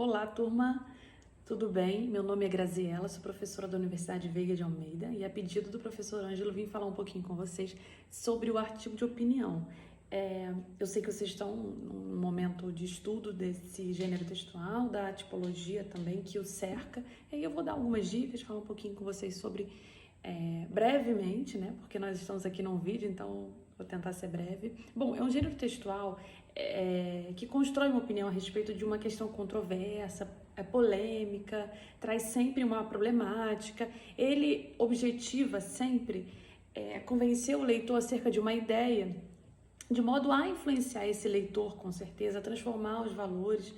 Olá, turma, tudo bem? Meu nome é Graziela, sou professora da Universidade Veiga de Almeida e, a pedido do professor Ângelo, vim falar um pouquinho com vocês sobre o artigo de opinião. Eu sei que vocês estão num momento de estudo desse gênero textual, da tipologia também que o cerca, e aí eu vou dar algumas dicas, falar um pouquinho com vocês sobre, brevemente, né? Porque nós estamos aqui num vídeo, então vou tentar ser breve. Bom, é um gênero textual que constrói uma opinião a respeito de uma questão controversa, polêmica, traz sempre uma problemática. Ele objetiva sempre convencer o leitor acerca de uma ideia, de modo a influenciar esse leitor, com certeza, a transformar os valores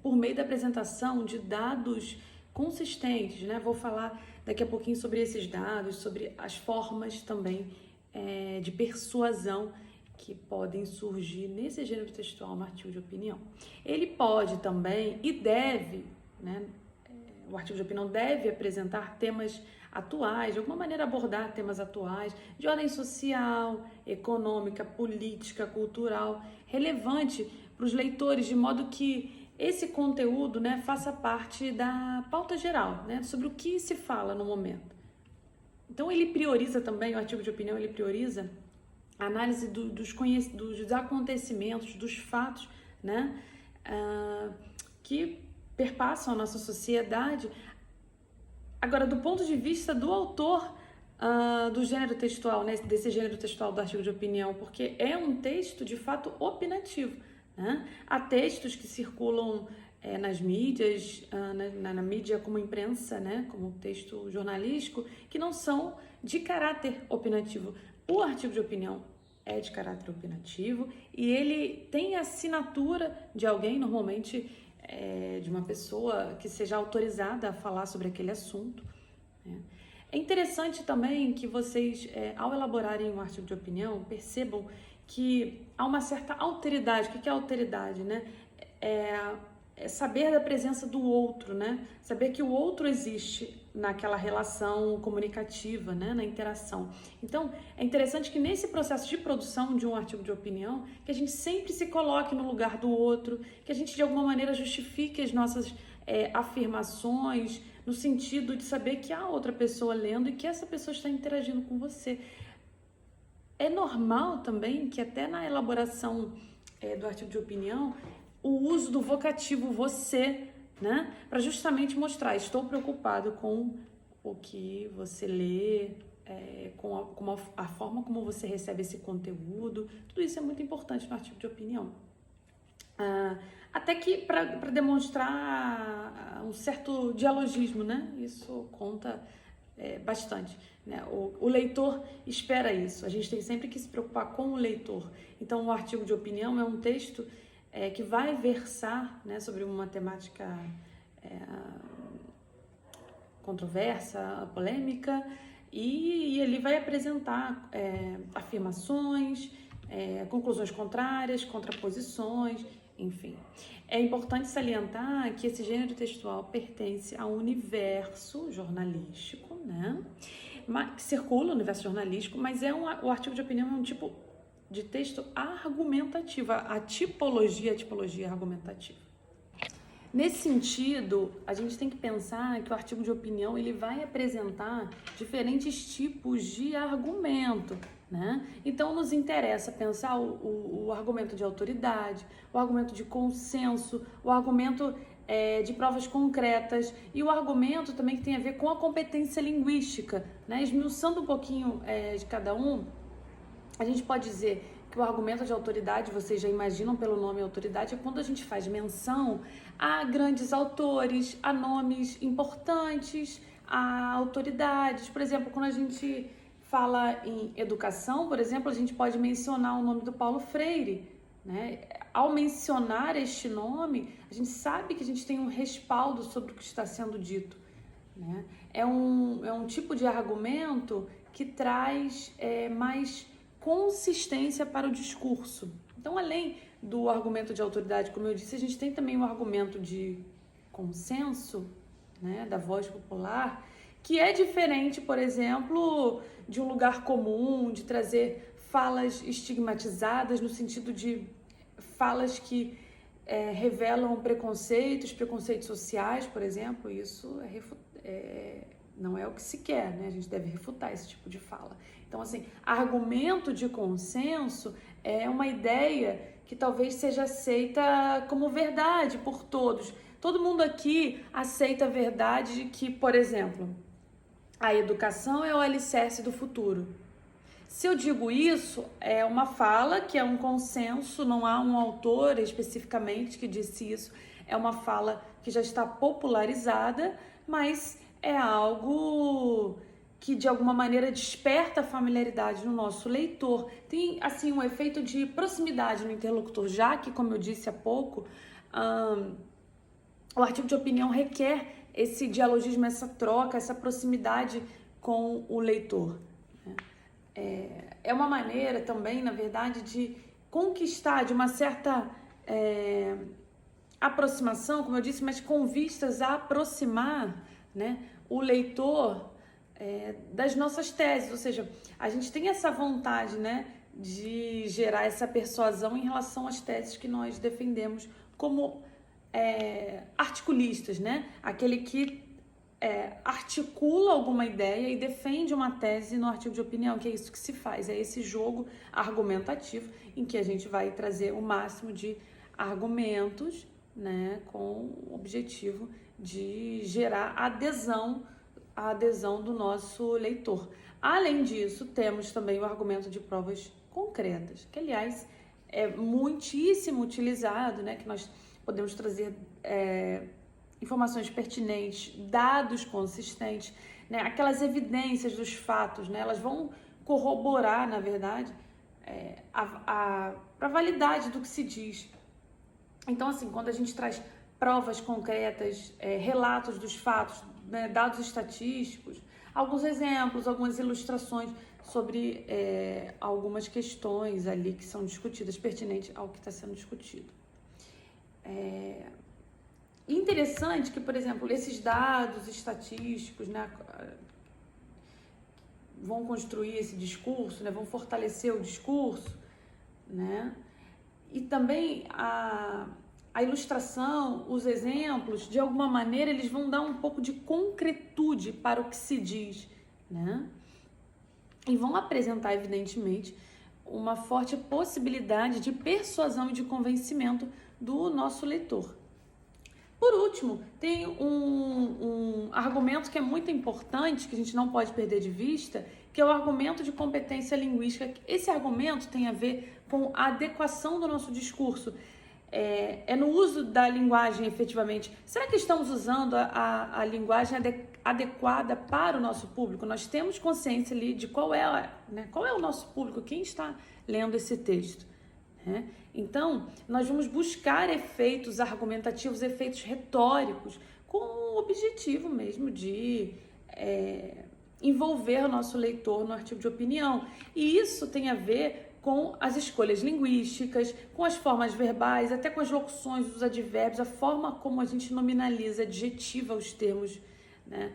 por meio da apresentação de dados consistentes, né? Vou falar daqui a pouquinho sobre esses dados, sobre as formas também de persuasão que podem surgir nesse gênero textual no artigo de opinião. Ele pode também e deve, né, o artigo de opinião deve apresentar temas atuais, de alguma maneira abordar temas atuais, de ordem social, econômica, política, cultural, relevante para os leitores, de modo que esse conteúdo, né, faça parte da pauta geral, né, sobre o que se fala no momento. Então ele prioriza também, o artigo de opinião, ele prioriza a análise dos acontecimentos, dos fatos, né, que perpassam a nossa sociedade. Agora, do ponto de vista do autor do gênero textual, né, desse gênero textual do artigo de opinião, porque é um texto de fato opinativo, né? Há textos que circulam nas mídias, na mídia como imprensa, né, como texto jornalístico, que não são de caráter opinativo. O artigo de opinião é de caráter opinativo e ele tem a assinatura de alguém, normalmente de uma pessoa que seja autorizada a falar sobre aquele assunto, né? É interessante também que vocês, ao elaborarem um artigo de opinião, percebam que há uma certa alteridade. O que é alteridade, né? É saber da presença do outro, né? Saber que o outro existe naquela relação comunicativa, né? Na interação. Então, é interessante que nesse processo de produção de um artigo de opinião, que a gente sempre se coloque no lugar do outro, que a gente de alguma maneira justifique as nossas afirmações, no sentido de saber que há outra pessoa lendo e que essa pessoa está interagindo com você. É normal também que até na elaboração do artigo de opinião, o uso do vocativo você, né? Para justamente mostrar, estou preocupado com o que você lê, com a forma como você recebe esse conteúdo. Tudo isso é muito importante no artigo de opinião. Até que para demonstrar um certo dialogismo, né? Isso conta bastante, né? O leitor espera isso, a gente tem sempre que se preocupar com o leitor. Então, o artigo de opinião é um texto que vai versar, né, sobre uma temática controversa, polêmica, e ele vai apresentar afirmações, conclusões contrárias, contraposições, enfim. É importante salientar que esse gênero textual pertence ao universo jornalístico, né? Que circula no universo jornalístico, mas o artigo de opinião é um tipo de texto argumentativo, a tipologia argumentativa. Nesse sentido, a gente tem que pensar que o artigo de opinião ele vai apresentar diferentes tipos de argumento, né? Então, nos interessa pensar o argumento de autoridade, o argumento de consenso, o argumento de provas concretas e o argumento também que tem a ver com a competência linguística, né? Esmiuçando um pouquinho de cada um, a gente pode dizer que o argumento de autoridade, vocês já imaginam pelo nome autoridade, é quando a gente faz menção a grandes autores, a nomes importantes, a autoridades. Por exemplo, quando a gente fala em educação, por exemplo, a gente pode mencionar o nome do Paulo Freire, né? Ao mencionar este nome, a gente sabe que a gente tem um respaldo sobre o que está sendo dito, né? É um tipo de argumento que traz mais consistência para o discurso. Então, além do argumento de autoridade, como eu disse, a gente tem também o argumento de consenso, né, da voz popular, que é diferente, por exemplo, de um lugar comum, de trazer falas estigmatizadas, no sentido de falas que revelam preconceitos sociais, por exemplo, isso não é o que se quer, né? A gente deve refutar esse tipo de fala. Então, assim, argumento de consenso é uma ideia que talvez seja aceita como verdade por todos. Todo mundo aqui aceita a verdade de que, por exemplo, a educação é o alicerce do futuro. Se eu digo isso, é uma fala que é um consenso, não há um autor especificamente que disse isso, é uma fala que já está popularizada, mas é algo que de alguma maneira desperta a familiaridade no nosso leitor. Tem assim um efeito de proximidade no interlocutor, já que, como eu disse há pouco, o artigo de opinião requer esse dialogismo, essa troca, essa proximidade com o leitor. É uma maneira também, na verdade, de conquistar de uma certa aproximação, como eu disse, mas com vistas a aproximar, né, o leitor das nossas teses. Ou seja, a gente tem essa vontade, né, de gerar essa persuasão em relação às teses que nós defendemos como articulistas, né? Aquele que articula alguma ideia e defende uma tese no artigo de opinião, que é isso que se faz, é esse jogo argumentativo em que a gente vai trazer o máximo de argumentos, né, com o objetivo de gerar a adesão do nosso leitor. Além disso, temos também o argumento de provas concretas, que aliás é muitíssimo utilizado, né, que nós podemos trazer informações pertinentes, dados consistentes, né? Aquelas evidências dos fatos, né? Elas vão corroborar, na verdade, para a validade do que se diz. Então, assim, quando a gente traz provas concretas, relatos dos fatos, né? Dados estatísticos, alguns exemplos, algumas ilustrações sobre algumas questões ali que são discutidas, pertinentes ao que está sendo discutido. Interessante que, por exemplo, esses dados estatísticos, né, vão construir esse discurso, né, vão fortalecer o discurso, né, e também a ilustração, os exemplos, de alguma maneira, eles vão dar um pouco de concretude para o que se diz, né, e vão apresentar, evidentemente, uma forte possibilidade de persuasão e de convencimento do nosso leitor. Por último, tem um argumento que é muito importante, que a gente não pode perder de vista, que é o argumento de competência linguística. Esse argumento tem a ver com a adequação do nosso discurso. No uso da linguagem, efetivamente. Será que estamos usando a linguagem adequada para o nosso público? Nós temos consciência ali de qual é o nosso público, quem está lendo esse texto, né? Então, nós vamos buscar efeitos argumentativos, efeitos retóricos, com o objetivo mesmo de envolver o nosso leitor no artigo de opinião. E isso tem a ver com as escolhas linguísticas, com as formas verbais, até com as locuções, os advérbios, a forma como a gente nominaliza, adjetiva os termos, né,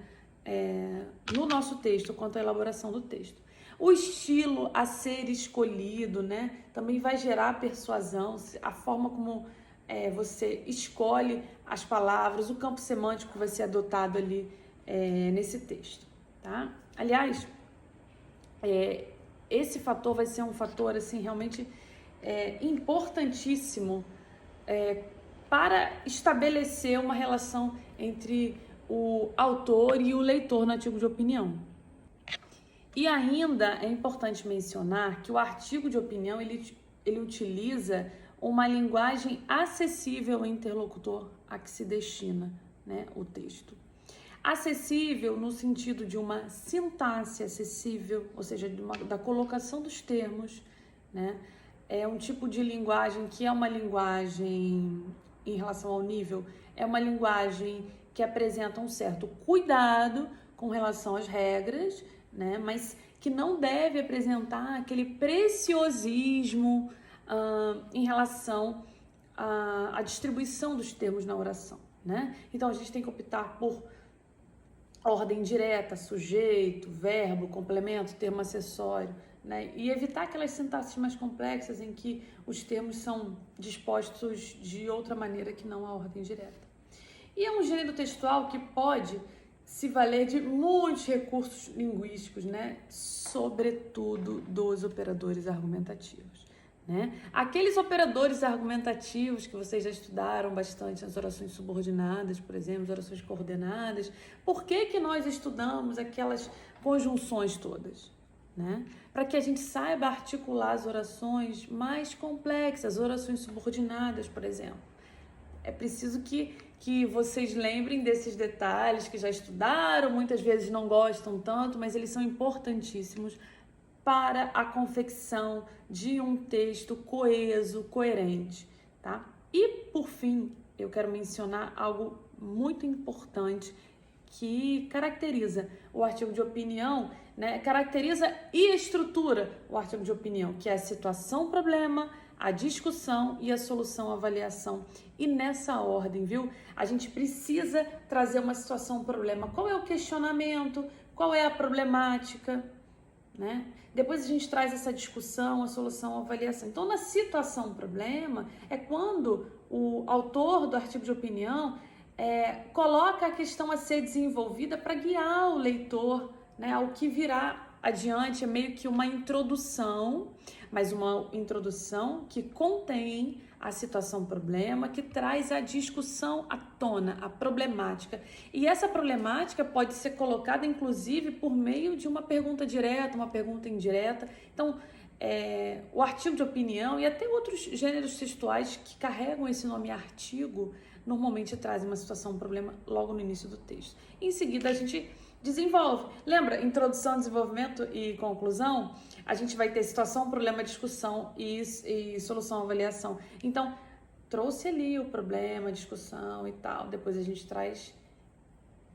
no nosso texto, quanto à elaboração do texto. O estilo a ser escolhido, né, também vai gerar persuasão, a forma como você escolhe as palavras, o campo semântico vai ser adotado ali nesse texto, tá? Aliás, esse fator vai ser um fator assim, realmente importantíssimo para estabelecer uma relação entre o autor e o leitor no artigo de opinião. E ainda é importante mencionar que o artigo de opinião ele utiliza uma linguagem acessível ao interlocutor a que se destina, né, o texto. Acessível no sentido de uma sintaxe acessível, ou seja, da colocação dos termos, né? É um tipo de linguagem que é uma linguagem, em relação ao nível, é uma linguagem que apresenta um certo cuidado com relação às regras, né? Mas que não deve apresentar aquele preciosismo em relação à distribuição dos termos na oração, né? Então a gente tem que optar por ordem direta, sujeito, verbo, complemento, termo acessório, né? E evitar aquelas sintaxes mais complexas em que os termos são dispostos de outra maneira que não a ordem direta. E é um gênero textual que pode se valer de muitos recursos linguísticos, né? Sobretudo dos operadores argumentativos, né? Aqueles operadores argumentativos que vocês já estudaram bastante nas orações subordinadas, por exemplo, as orações coordenadas. Por que nós estudamos aquelas conjunções todas, né? Para que a gente saiba articular as orações mais complexas, orações subordinadas, por exemplo. É preciso que vocês lembrem desses detalhes que já estudaram, muitas vezes não gostam tanto, mas eles são importantíssimos para a confecção de um texto coeso, coerente, tá? E, por fim, eu quero mencionar algo muito importante que caracteriza o artigo de opinião, né? Caracteriza e estrutura o artigo de opinião, que é a situação-problema, a discussão e a solução-avaliação. E nessa ordem, viu? A gente precisa trazer uma situação-problema. Qual é o questionamento? Qual é a problemática? Né? Depois a gente traz essa discussão, a solução, a avaliação. Então, na situação-problema, é quando o autor do artigo de opinião coloca a questão a ser desenvolvida para guiar o leitor, né, ao que virá adiante. É meio que uma introdução, mas uma introdução que contém a situação-problema, que traz a discussão à tona, a problemática. E essa problemática pode ser colocada, inclusive, por meio de uma pergunta direta, uma pergunta indireta. Então, o artigo de opinião e até outros gêneros textuais que carregam esse nome artigo, normalmente trazem uma situação-problema logo no início do texto. Em seguida, a gente desenvolve. Lembra? Introdução, desenvolvimento e conclusão. A gente vai ter situação, problema, discussão e solução, avaliação. Então, trouxe ali o problema, discussão e tal. Depois a gente traz,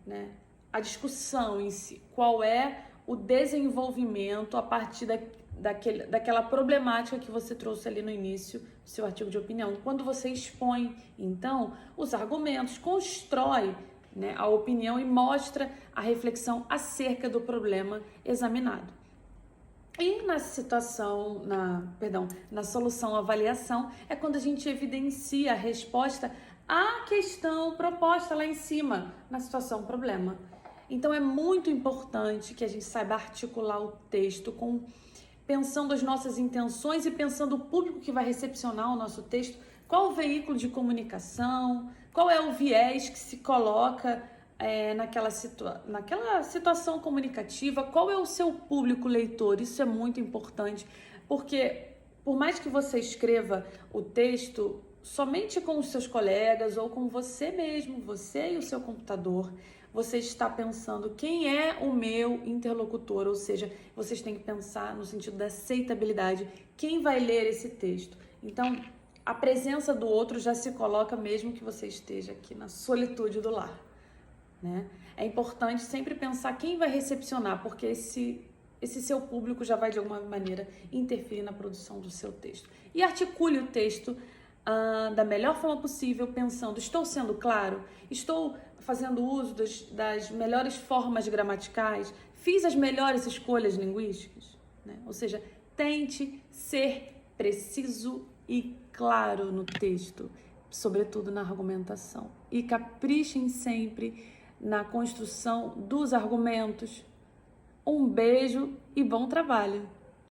né, a discussão em si. Qual é o desenvolvimento a partir daquela problemática que você trouxe ali no início do seu artigo de opinião. Quando você expõe, então, os argumentos, constrói, né, a opinião e mostra a reflexão acerca do problema examinado. E na solução, avaliação, é quando a gente evidencia a resposta à questão proposta lá em cima, na situação problema. Então é muito importante que a gente saiba articular o texto pensando as nossas intenções e pensando o público que vai recepcionar o nosso texto, qual o veículo de comunicação, qual é o viés que se coloca naquela situação comunicativa, qual é o seu público leitor. Isso é muito importante, porque por mais que você escreva o texto somente com os seus colegas ou com você mesmo, você e o seu computador, você está pensando quem é o meu interlocutor, ou seja, vocês têm que pensar no sentido da aceitabilidade, quem vai ler esse texto. Então, a presença do outro já se coloca mesmo que você esteja aqui na solitude do lar, né? É importante sempre pensar quem vai recepcionar, porque esse seu público já vai de alguma maneira interferir na produção do seu texto. E articule o texto da melhor forma possível, pensando, estou sendo claro? Estou fazendo uso das melhores formas gramaticais? Fiz as melhores escolhas linguísticas? Né? Ou seja, tente ser preciso e claro no texto, sobretudo na argumentação. E caprichem sempre na construção dos argumentos. Um beijo e bom trabalho!